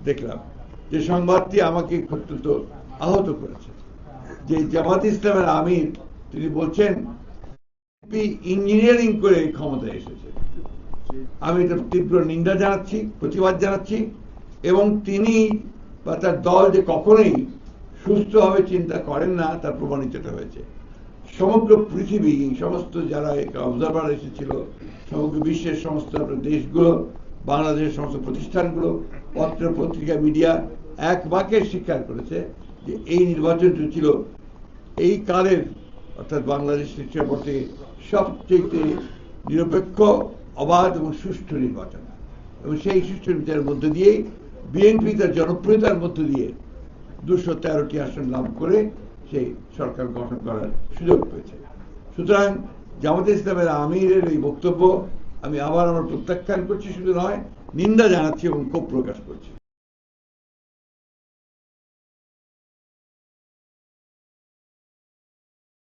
দেখলাম, যে সংবাদটি আমাকে অত্যন্ত আহত করেছে, যে জামাত ইসলামের আমির তিনি বলছেন ইঞ্জিনিয়ারিং করে ক্ষমতায় এসেছে। আমি এটা তীব্র নিন্দা জানাচ্ছি, প্রতিবাদ জানাচ্ছি, এবং তিনি বা তার দল যে কখনোই সুস্থভাবে চিন্তা করেন না তার প্রমাণিত হয়েছে। সমগ্র পৃথিবী, সমস্ত যারা অবজারভার এসেছিল, সমগ্র বিশ্বের সমস্ত দেশগুলো, বাংলাদেশের সমস্ত প্রতিষ্ঠানগুলো, পত্র পত্রিকা, মিডিয়া এক বাক্যে স্বীকার করেছে যে এই নির্বাচনটি ছিল এই কালের, অর্থাৎ বাংলাদেশের প্রেক্ষাপটে সবচেয়ে নিরপেক্ষ, অবাধ এবং সুষ্ঠু নির্বাচন। এবং সেই সুষ্ঠু নির্বাচনের মধ্য দিয়েই বিএনপি তার জনপ্রিয়তার মধ্য দিয়ে 213টি আসন লাভ করে সেই সরকার গঠন করার সুযোগ পেয়েছে। সুতরাং জামাতে ইসলামের আমিরের এই বক্তব্য আমি আবার আমার প্রত্যাখ্যান করছি, শুধু নয় নিন্দা জানাচ্ছি এবং ক্ষোভ প্রকাশ করছি।